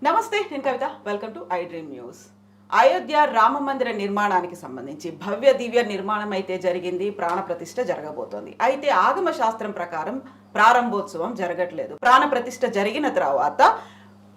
నమస్తే, నేను Kavitha. Welcome to iDream news. Ayodhya Rama మందిర నిర్మాణానికి సంబంధించి భవ్య దివ్య నిర్మాణం అయితే జరిగింది, ప్రాణ ప్రతిష్ఠ జరగబోతోంది. అయితే ఆగమ శాస్త్రం ప్రకారం ప్రారంభోత్సవం జరగట్లేదు. ప్రాణ ప్రతిష్ఠ జరిగిన తర్వాత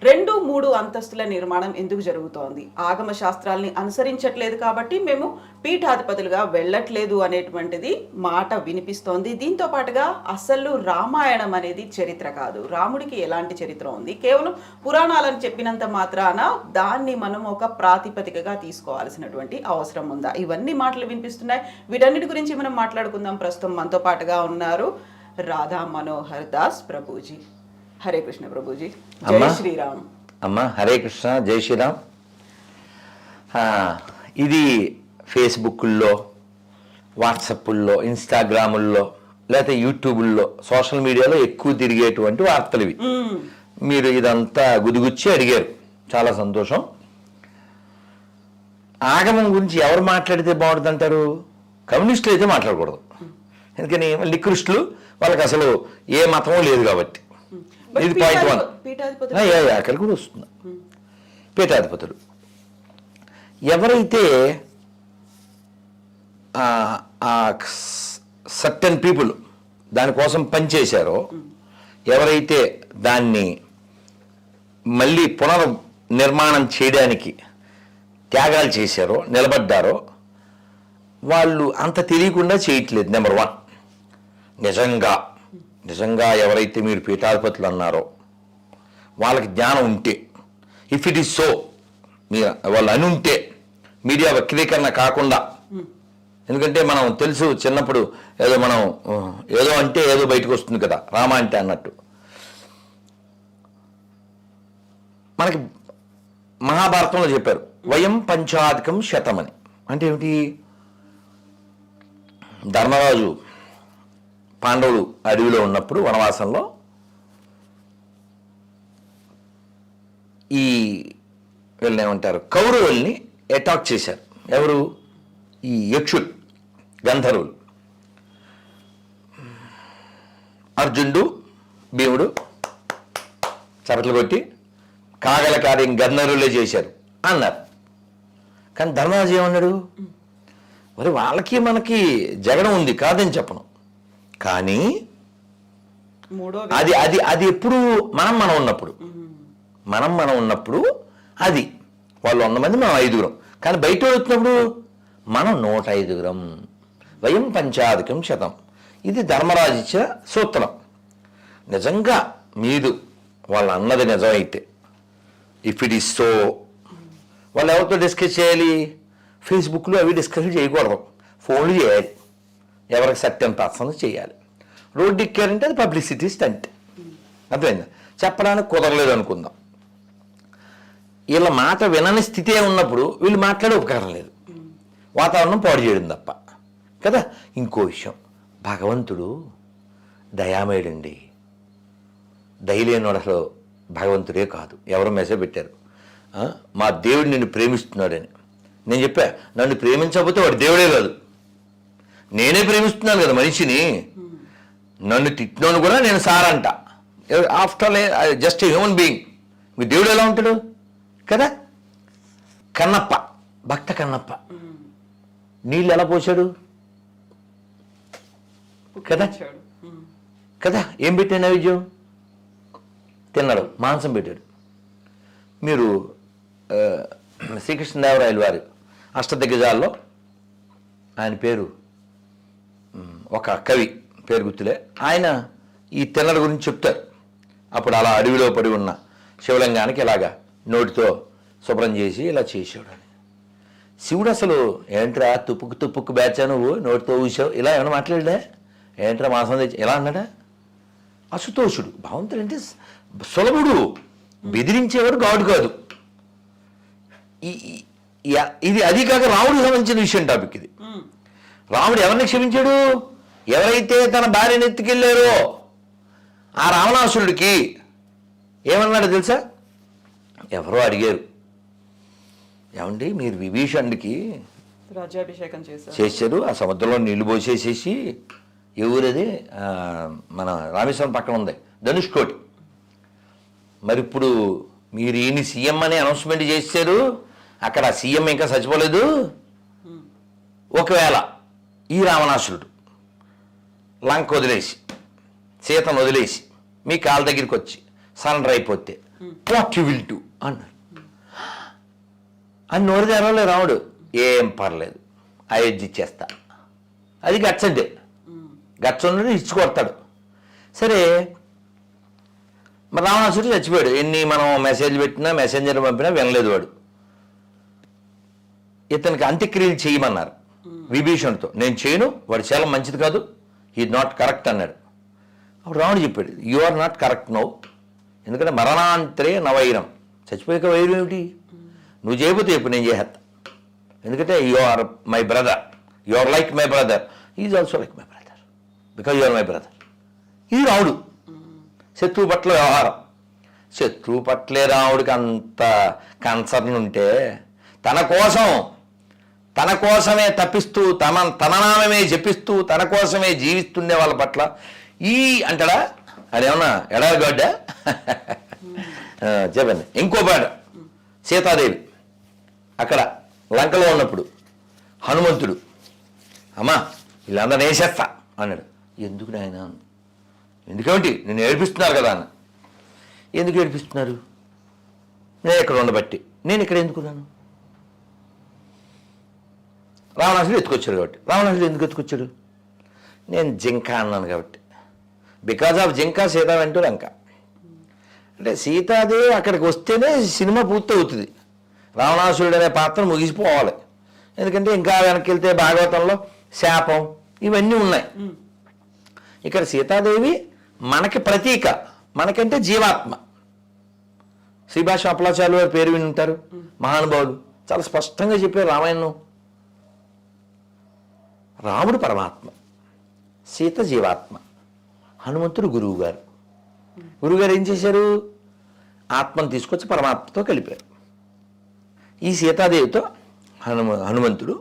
2-3 అంతస్తుల నిర్మాణం ఎందుకు జరుగుతోంది? ఆగమ శాస్త్రాల్ని అనుసరించట్లేదు కాబట్టి మేము పీఠాధిపతులుగా వెళ్ళట్లేదు అనేటువంటిది మాట వినిపిస్తోంది. దీంతో పాటుగా అసలు రామాయణం అనేది చరిత్ర కాదు, రాముడికి ఎలాంటి చరిత్ర ఉంది, కేవలం పురాణాలను చెప్పినంత మాత్రాన దాన్ని మనం ఒక ప్రాతిపదికగా తీసుకోవాల్సినటువంటి అవసరం ఉందా? ఇవన్నీ మాటలు వినిపిస్తున్నాయి. వీటన్నిటి గురించి మనం మాట్లాడుకుందాం. ప్రస్తుతం మనతో పాటుగా ఉన్నారు రాధా మనోహర్ దాస్ ప్రభుజీ. హరే కృష్ణ ప్రభుజీ. జై శ్రీరామ్. అమ్మ హరే కృష్ణ, జై శ్రీరామ్. ఇది ఫేస్బుక్ల్లో, వాట్సాప్ల్లో, ఇన్స్టాగ్రాముల్లో, లేకపోతే యూట్యూబుల్లో, సోషల్ మీడియాలో ఎక్కువ తిరిగేటువంటి వార్తలు ఇవి. మీరు ఇదంతా గుదిగుచ్చి అడిగారు, చాలా సంతోషం. ఆగమం గురించి ఎవరు మాట్లాడితే బాగుంటుంది అంటారు? కమ్యూనిస్టులు అయితే మాట్లాడకూడదు. ఎందుకని? నికృష్టులు, వాళ్ళకి అసలు ఏ మతమో లేదు కాబట్టి. ఇది పాయింట్ 1. అక్కడ కూడా వస్తుంది. పీఠాధిపతులు ఎవరైతే సర్టెన్ పీపుల్ దానికోసం పనిచేశారో, ఎవరైతే దాన్ని మళ్ళీ పునర్నిర్మాణం చేయడానికి త్యాగాలు చేశారో, నిలబడ్డారో, వాళ్ళు అంత తెలియకుండా చేయట్లేదు. నెంబర్ 1. నిజంగా ఎవరైతే మీరు పీఠాధిపతులు అన్నారో వాళ్ళకి జ్ఞానం ఉంటే, ఇఫ్ ఇట్ ఈస్ సో, మీరు వాళ్ళు అని ఉంటే, మీడియా వక్రీకరణ కాకుండా. ఎందుకంటే మనం తెలుసు, చిన్నప్పుడు ఏదో అంటే ఏదో బయటకు వస్తుంది కదా, రామ అంటే అన్నట్టు. మనకి మహాభారతంలో చెప్పారు, వయం పంచాధికం శతమని. అంటే ఏమిటి? ధర్మరాజు పాండవులు అడవిలో ఉన్నప్పుడు, వనవాసంలో, ఈ వీళ్ళని ఏమంటారు, కౌరవుల్ని అటాక్ చేశారు. ఎవరు? ఈ యక్షులు, గంధర్వులు. అర్జునుడు, భీముడు చపట్లు కొట్టి కాగల కార్యం గంధర్వులే చేశారు అన్నారు. కానీ ధర్మరాజు ఏమన్నాడు? మరి వాళ్ళకి మనకి జగడం ఉంది, కాదని చెప్పను. కానీ అది అది అది ఎప్పుడు మనం ఉన్నప్పుడు అది వాళ్ళు 100 మంది, మనం 5గురం. కానీ బయట వచ్చినప్పుడు మనం 105గురం. వయం పంచాధికం శతం. ఇది ధర్మరాజు ఇచ్చిన సూత్రం. నిజంగా మీరు వాళ్ళు అన్నది నిజమైతే, ఇఫ్ ఇట్ ఈస్ సో, వాళ్ళు ఎవరితో డిస్కస్ చేయాలి? ఫేస్బుక్లో అవి డిస్కస్ చేయకూడదు, ఫోన్లు చేయాలి. ఎవరికి సత్యం పర్సన్ చేయాలి. రోడ్డు ఎక్కారంటే అది పబ్లిసిటీ స్టంట్. అర్థమైందా? చెప్పడానికి కుదరలేదు అనుకుందాం. వీళ్ళ మాట వినని స్థితే ఉన్నప్పుడు వీళ్ళు మాట్లాడే ఉపకారం లేదు, వాతావరణం పాడు చేయడం తప్ప కదా. ఇంకో విషయం, భగవంతుడు దయామయుడండి. దయలేనోడు అసలు భగవంతుడే కాదు. ఎవరో మెసేజ్ పెట్టారు, మా దేవుడు నిన్ను ప్రేమిస్తున్నాడని. నేను చెప్పా, నన్ను ప్రేమించకపోతే వాడు దేవుడే కాదు. నేనే ప్రేమిస్తున్నాను కదా మనిషిని. నన్ను తిట్టినోను కూడా నేను సారంట. After just human being. మీ దేవుడు ఎలా ఉంటాడు కదా? కన్నప్ప, భక్త కన్నప్ప నీళ్ళు ఎలా పోసాడు కదా? కదా, ఏం పెట్టాడు? నైవేద్యం తిన్నాడు, మాంసం పెట్టాడు. మీరు శ్రీకృష్ణదేవరాయలు వారి అష్టదిగ్గజాల్లో ఆయన పేరు, ఒక కవి పేరు గుర్తులే, ఆయన ఈ తిన్నడ గురించి చెప్తారు. అప్పుడు అలా అడవిలో పడి ఉన్న శివలింగానికి ఇలాగా నోటితో శుభ్రం చేసి ఇలా చేసాడు అని. శివుడు అసలు ఏంట్రా తుప్పుకు బ్యాచా, నువ్వు నోటితో ఊసావు, ఇలా ఏమైనా మాట్లాడా? ఏంట్రా మాంసం తెచ్చి ఇలా అన్నాడా? అసుతోషుడు. భగవంతుడు అంటే సులభుడు, బెదిరించేవాడు గాడు కాదు. ఇది అది కాక రాముడికి సంబంధించిన విషయం టాపిక్ ఇది. రాముడు ఎవరిని క్షమించాడు? ఎవరైతే తన భార్యను ఎత్తుకెళ్ళారో ఆ రావణాసురుడికి ఏమన్నాడు తెలుసా? ఎవరో అడిగారు, ఏమండి మీరు విభీషణుడికి రాజ్యాభిషేకం చేశారు, ఆ సముద్రంలో నీళ్లు పోసేసేసి, ఏ ఊరది, మన రామేశ్వరం పక్కన ఉంది, ధనుష్కోటి. మరి ఇప్పుడు మీరు ఈయన సీఎం అని అనౌన్స్మెంట్ చేశారు, అక్కడ సీఎం ఇంకా చచ్చిపోలేదు. ఒకవేళ ఈ రావణాసురుడు లంక వదిలేసి సీతను వదిలేసి మీ కాళ్ళ దగ్గరికి వచ్చి సరెండర్ అయిపోతే వాట్ యు విల్ డూ అన్నారు. అని నోరు తెరవలే రాముడు. ఏం పర్లేదు, అయోధ్య ఇచ్చేస్తా. అది గట్స్ అంటే గట్స్ ఉన్నది ఇచ్చి కొడతాడు. సరే, మరి రావణాసురుడు చచ్చిపోయాడు. ఎన్ని మనం మెసేజ్ పెట్టినా మెసెంజర్ పంపినా వినలేదు వాడు. ఇతనికి అంత్యక్రియలు చేయమన్నారు విభీషణుడితో. నేను చేయను, వాడు చాలా మంచిది కాదు, హీ నాట్ కరెక్ట్ అన్నాడు. అప్పుడు రాముడు చెప్పాడు, you are not correct no, ఎందుకంటే మరణాంతరే నవైరం, చచ్చిపోయాక వైరం ఏమిటి, నువ్వు చేయకపోతే చెప్పు నేను చేసేస్తా. ఎందుకంటే you are my brother, you are like my brother, is also like my brother, because you are my brother. ఇది రాముడు శత్రువు పట్ల వ్యవహారం. శత్రువు పట్లే రాముడికి అంత కన్సర్న్ ఉంటే తన కోసమే తప్పిస్తూ తన నామమే జపిస్తూ తన కోసమే జీవిస్తుండే వాళ్ళ పట్ల ఈ అంటాడా, అదేమన్నా ఎడారిగడ్డ. చెప్పండి. ఇంకో పాట, సీతాదేవి అక్కడ లంకలో ఉన్నప్పుడు హనుమంతుడు, అమ్మా వీళ్ళందరూ వేసేస్తా అన్నాడు. ఎందుకు నాయన, ఎందుకేమిటి, నేను ఏడిపిస్తున్నారు కదా అన్న. ఎందుకు ఏడిపిస్తున్నారు, నేను ఇక్కడ ఉండబట్టి, నేను ఇక్కడ ఎందుకున్నాను. రావణాసుడు ఎత్తుకొచ్చాడు కాబట్టి. రావణాసుడు ఎందుకు ఎత్తుకొచ్చాడు, నేను జింక అన్నాను కాబట్టి. బికాజ్ ఆఫ్ జింక సీత వెంటూ లంక. అంటే సీతాదేవి అక్కడికి వస్తేనే సినిమా పూర్తి అవుతుంది, రావణాసురుడు అనే పాత్ర ముగిసిపోవాలి. ఎందుకంటే ఇంకా వెనక్కి వెళ్తే భాగవతంలో శాపం ఇవన్నీ ఉన్నాయి. ఇక్కడ సీతాదేవి మనకి ప్రతీక, మనకంటే జీవాత్మ. శ్రీభాష అప్పలాచార్యులు వారి పేరు విని ఉంటారు, మహానుభావులు చాలా స్పష్టంగా చెప్పారు రామాయణం. రాముడు పరమాత్మ, సీత జీవాత్మ, హనుమంతుడు గురువుగారు. గురువుగారు ఏం చేశారు, ఆత్మను తీసుకొచ్చి పరమాత్మతో కలిపారు. ఈ సీతాదేవితో హనుమంతుడు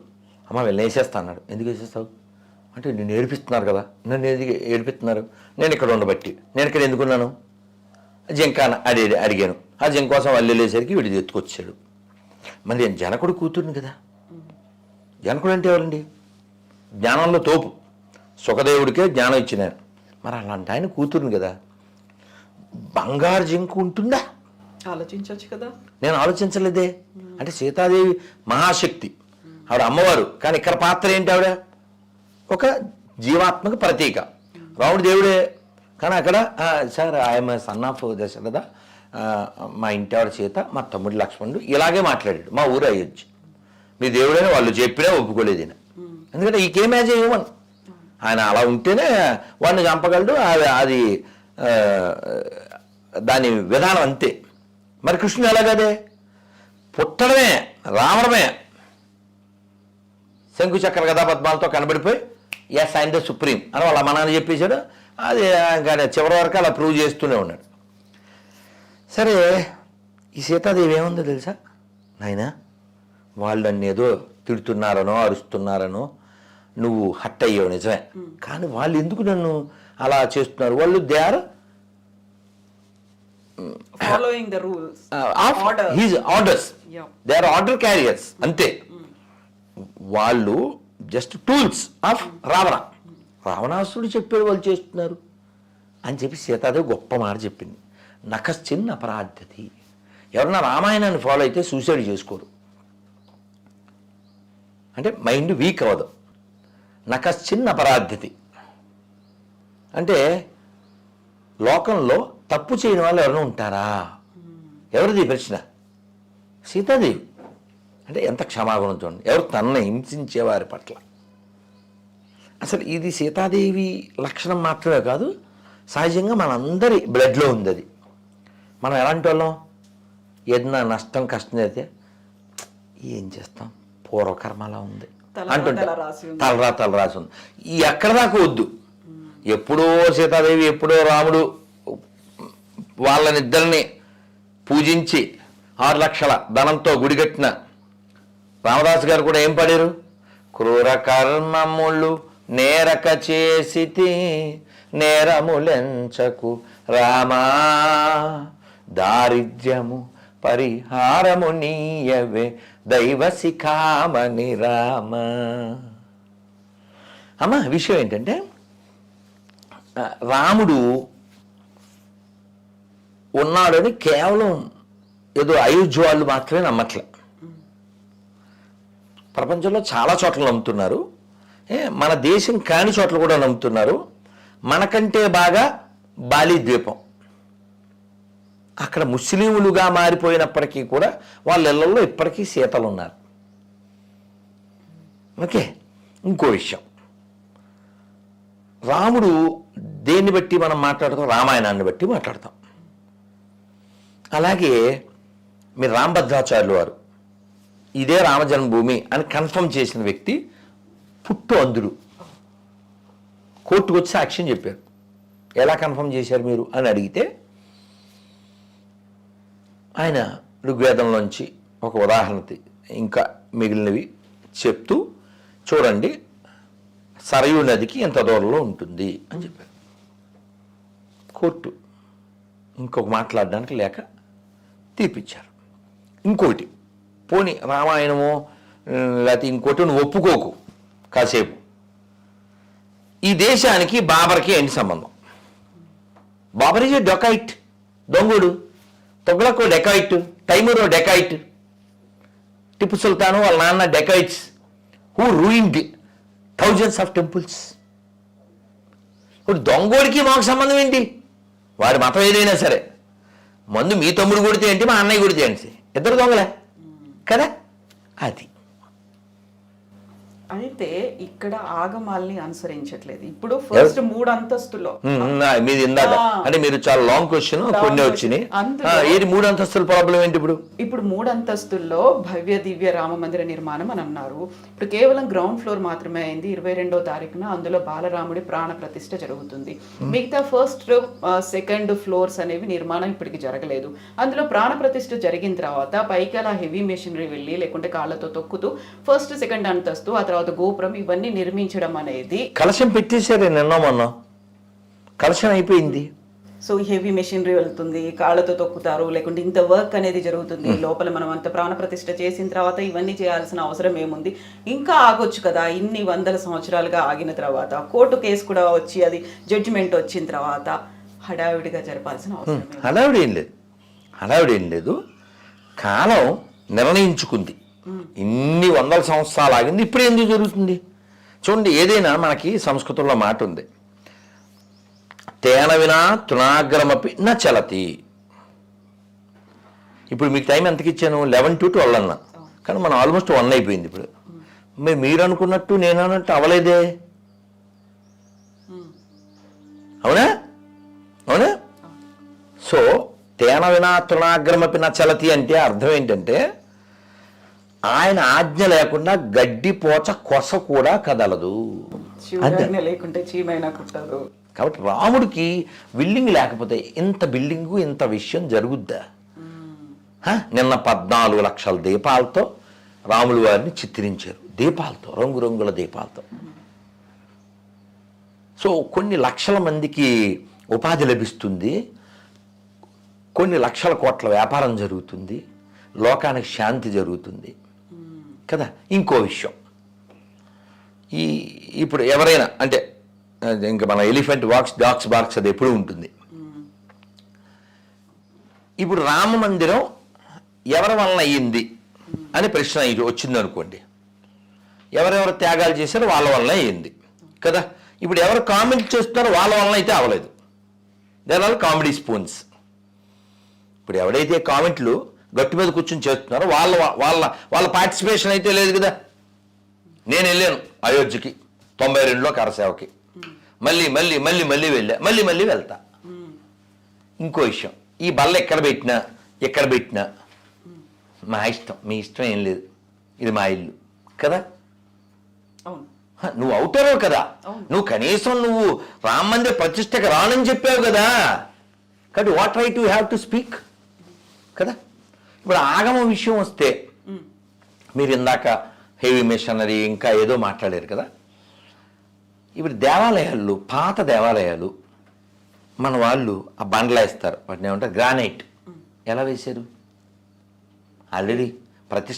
అమ్మ వెళ్ళి వేసేస్తా అన్నాడు. ఎందుకు వేసేస్తావు అంటే, నేను ఏడిపిస్తున్నారు కదా, నన్ను ఎందుకు ఏడిపిస్తున్నారు, నేను ఇక్కడ ఉండబట్టి, నేను ఇక్కడ ఎందుకున్నాను. జింక అడిగాను, ఆ జింక కోసం వాళ్ళు వెళ్ళేసరికి వీడి ఎత్తుకొచ్చాడు. మరి నేను జనకుడు కూతురుని కదా. జనకుడు అంటే ఎవరండి, జ్ఞానంలో తోపు, సుఖదేవుడికే జ్ఞానం ఇచ్చినాను. మరి అలాంటి ఆయన కూతురుని కదా, బంగారు జింక ఉంటుందా, ఆలోచించవచ్చు కదా. నేను ఆలోచించలేదే. అంటే సీతాదేవి మహాశక్తి, ఆవిడ అమ్మవారు, కానీ ఇక్కడ పాత్ర ఏంటి, ఆవిడ ఒక జీవాత్మక ప్రతీక. రాముడు దేవుడే, కానీ అక్కడ సార్ ఆయన సన్ ఆఫ్ దశరథ, మా ఇంటి ఆవిడ సీత, మా తమ్ముడు లక్ష్మణుడు ఇలాగే మాట్లాడాడు. మా ఊరు అయోధ్య, మీ దేవుడైనా వాళ్ళు చెప్పినా ఒప్పుకోలేదు ఈయన. ఎందుకంటే ఈ కేమ్ యాజ్ హ్యూమన్, ఆయన అలా ఉంటేనే వాడిని చంపగలడు. అది దాని విధానం అంతే. మరి కృష్ణుడు ఎలాగదే, పుట్టడమే రావడమే శంకుచక్ర గదా పద్మాలతో కనబడిపోయి ఎస్ ఆయన ద సుప్రీం అని వాళ్ళ అమ్మ చెప్పేశాడు. అది ఇంకా చివరి వరకు అలా ప్రూవ్ చేస్తూనే ఉన్నాడు. సరే, ఈ సీతాదేవి ఏముందో తెలుసా నాయన, వాళ్ళు నన్ను ఏదో తిడుతున్నారనో అరుస్తున్నారనో నువ్వు హట్ అయ్యావు నిజమే, కానీ వాళ్ళు ఎందుకు నన్ను అలా చేస్తున్నారు, వాళ్ళు they are following the rules of his orders, they are order carriers అంతే. వాళ్ళు జస్ట్ టూల్స్ ఆఫ్ రావణాసురుడు చెప్పాడు వాళ్ళు చేస్తున్నారు అని చెప్పి సీతాదేవి గొప్ప మాట చెప్పింది. నకశ్చిన్ అపరాధ్యతి. ఎవరన్నా రామాయణాన్ని ఫాలో అయితే సూసైడ్ చేసుకోరు, అంటే మైండ్ వీక్ అవ్వదు. నకశ్చిన్ అపరాధ్యతి అంటే లోకంలో తప్పు చేయని వాళ్ళు ఎవరైనా ఉంటారా, ఎవరిది ప్రశ్న, సీతాదేవి. అంటే ఎంత క్షమాగుణం చూడండి, ఎవరు తనని హింసించేవారి పట్ల. అసలు ఇది సీతాదేవి లక్షణం మాత్రమే కాదు, సహజంగా మనందరి బ్లడ్లో ఉంది అది. మనం ఎలాంటి వాళ్ళం, ఏదైనా నష్టం కష్టం అయితే ఏం చేస్తాం, పూర్వకర్మ అలా ఉంది అంటుంటే తలరా రాసి ఉంది. ఈ ఎక్కడ దాకా వద్దు. ఎప్పుడో సీతాదేవి ఎప్పుడో రాముడు వాళ్ళనిద్దరిని పూజించి 6 లక్షల ధనంతో గుడి కట్టిన రామదాసు గారు కూడా ఏం పాడారు, క్రూర కర్మములు నేరక చేసితి నేరములెంచకు రామా, దారిద్ర్యము పరిహారము నీయవే దైవ శిఖామణి రామ. అమ్మ విషయం ఏంటంటే రాముడు ఉన్నాడని కేవలం ఏదో అయోధ్య వాళ్ళు మాత్రమే నమ్మట్లే. ప్రపంచంలో చాలా చోట్ల నమ్ముతున్నారు, మన దేశం కాని చోట్ల కూడా నమ్ముతున్నారు. మనకంటే బాగా బాలి ద్వీపం, అక్కడ ముస్లింలుగా మారిపోయినప్పటికీ కూడా వాళ్ళ ఇళ్లలో ఇప్పటికీ సీతలు ఉన్నారు. ఓకే, ఇంకో విషయం, రాముడు దేన్ని బట్టి మనం మాట్లాడతాం? రామాయణాన్ని బట్టి మాట్లాడతాం. అలాగే మీరు రామభద్రాచార్యులు వారు ఇదే రామజన్మభూమి అని కన్ఫర్మ్ చేసిన వ్యక్తి పుట్టు అందుడు. కోర్టుకు వచ్చి సాక్ష్యం చెప్పారు. ఎలా కన్ఫర్మ్ చేశారు మీరు అని అడిగితే ఆయన ఋగ్వేదంలోంచి ఒక ఉదాహరణ ఇంకా మిగిలినవి చెప్తూ, చూడండి సరయూ నదికి ఎంత దూరంలో ఉంటుంది అని చెప్పారు. కోర్టు ఇంకొక మాట్లాడడానికి లేక తీర్పిచ్చారు. ఇంకోటి, పోని రామాయణమో లేకపోతే ఇంకోటి నువ్వు ఒప్పుకోకు కాసేపు, ఈ దేశానికి బాబర్కి ఏంటి సంబంధం? బాబర్ ఈజ్ డొకైట్, దొంగడు. తొగ్లకో డెకాయిట్, తైమూరో డెకాయిట్, టిప్పు సుల్తాను వాళ్ళ నాన్న dacoits who ruined thousands of temples. ఇప్పుడు దొంగోడికి మాకు సంబంధం ఏంటి? వాడి మతం ఏదైనా సరే, మందు మీ తమ్ముడు కొడితే ఏంటి, మా అన్నయ్య కొడితే ఏంటి, ఇద్దరు దొంగలే కదా. అది అయితే ఇక్కడ ఆగమాల్ని అనుసరించట్లేదు. ఇప్పుడు ఫస్ట్ 3 అంతస్తులో మీది ఇందాక అంటే మీరు చాలా లాంగ్ క్వశ్చన్ కొన్ని వచ్చినాయి. ఏది 3 అంతస్తుల ప్రాబ్లం ఏంటి? ఇప్పుడు 3 అంతస్తుల్లో భవ్య దివ్య రామ మందిర నిర్మాణం అని అన్నారు. ఇప్పుడు కేవలం గ్రౌండ్ ఫ్లోర్ మాత్రమే అయింది. 22వ తారీఖున అందులో బాలరాముడి ప్రాణ ప్రతిష్ఠ జరుగుతుంది. మిగతా ఫస్ట్ సెకండ్ ఫ్లోర్స్ అనేవి నిర్మాణం ఇప్పటికి జరగలేదు. అందులో ప్రాణ ప్రతిష్ఠ జరిగిన తర్వాత పైకి అలా హెవీ మెషినరీ వెళ్ళి లేకుంటే కాళ్ళతో తొక్కుతూ ఫస్ట్ సెకండ్ అంతస్తు, ఆ తర్వాత గోపురం, ఇవన్నీ నిర్మించడం అనేది. కలశం పెట్టేశారు నిన్న మొన్న, కలశం అయిపోయింది. సో హెవీ మెషినరీ వెళ్తుంది, కాళ్ళతో తొక్కుతారు, లేకుంటే ఇంత వర్క్ అనేది జరుగుతుంది. లోపల మనం అంత ప్రాణ ప్రతిష్ఠ చేసిన తర్వాత ఇవన్నీ చేయాల్సిన అవసరం ఏముంది? ఇంకా ఆగొచ్చు కదా. ఇన్ని వందల సంవత్సరాలుగా ఆగిన తర్వాత కోర్టు కేసు కూడా వచ్చి అది జడ్జిమెంట్ వచ్చిన తర్వాత హడావిడిగా జరపాల్సిన అవసరం. హడావిడి ఏం లేదు. కాలం నిర్ణయించుకుంది, ఇన్ని వందల సంవత్సరాలు ఆగింది, ఇప్పుడు ఎందుకు జరుగుతుంది? చూడండి, ఏదైనా మనకి సంస్కృతంలో మాట ఉంది, తేన వినా తృణాగ్రమపి న చలతి. ఇప్పుడు మీకు టైం ఎంతకి ఇచ్చాను? 11 to 12 అన్నా, కానీ మనం ఆల్మోస్ట్ 1 అయిపోయింది. ఇప్పుడు మీరు అనుకున్నట్టు నేను అన్నట్టు అవలేదే, అవునా? అవునా? సో తేన వినా తృణాగ్రమపి న చలతి అంటే అర్థం ఏంటంటే ఆయన ఆజ్ఞ లేకుండా గడ్డి పోచ కొస కూడా కదలదు. లేకుంటే చీమైనా కుట్టదు. కాబట్టి రాముడికి బిల్డింగ్ లేకపోతే ఇంత బిల్డింగు ఇంత విషయం జరుగుద్దా? నిన్న 14 లక్షల దీపాలతో రాములు వారిని చిత్రించారు, దీపాలతో, రంగురంగుల దీపాలతో. సో కొన్ని లక్షల మందికి ఉపాధి లభిస్తుంది, కొన్ని లక్షల కోట్ల వ్యాపారం జరుగుతుంది, లోకానికి శాంతి జరుగుతుంది కదా. ఇంకో విషయం, ఇప్పుడు ఎవరైనా అంటే ఇంకా మన ఎలిఫెంట్ వాక్స్ డాగ్స్ బార్క్స్ అది ఎప్పుడు ఉంటుంది. ఇప్పుడు రామ మందిరం ఎవరి వలన అయ్యింది అని ప్రశ్న వచ్చింది అనుకోండి, ఎవరెవరు త్యాగాలు చేశారో వాళ్ళ వలన అయ్యింది కదా. ఇప్పుడు ఎవరు కామెంట్ చేస్తున్నారో వాళ్ళ వలన అయితే అవ్వలేదు. There are comedy spoons. ఇప్పుడు ఎవడైతే కామెంట్లు గట్టి మీద కూర్చొని చేస్తున్నారో వాళ్ళ వాళ్ళ వాళ్ళ పార్టిసిపేషన్ అయితే లేదు కదా. నేను వెళ్ళాను అయోధ్యకి 92లో కరసేవకి, మళ్ళీ మళ్ళీ మళ్ళీ మళ్ళీ వెళ్ళా, మళ్ళీ మళ్ళీ వెళ్తా. ఇంకో విషయం, ఈ బల్ల ఎక్కడ పెట్టినా మా ఇష్టం, మీ ఇష్టం ఏం లేదు, ఇది మా ఇల్లు కదా. నువ్వు అవుతారో కదా, నువ్వు కనీసం నువ్వు రామ మందిర ప్రతిష్టకు రానని చెప్పావు కదా, కాబట్టి what right you have to speak కదా. ఇప్పుడు ఆగమ విషయం వస్తే మీరు ఇందాక హెవీ మిషనరీ ఇంకా ఏదో మాట్లాడారు కదా. ఇప్పుడు దేవాలయాలు, పాత దేవాలయాలు మన వాళ్ళు ఆ బండ్లా వేస్తారు, వాటిని ఏమంటారు గ్రానైట్. ఎలా వేశారు? ఆల్రెడీ ప్రతిష్ట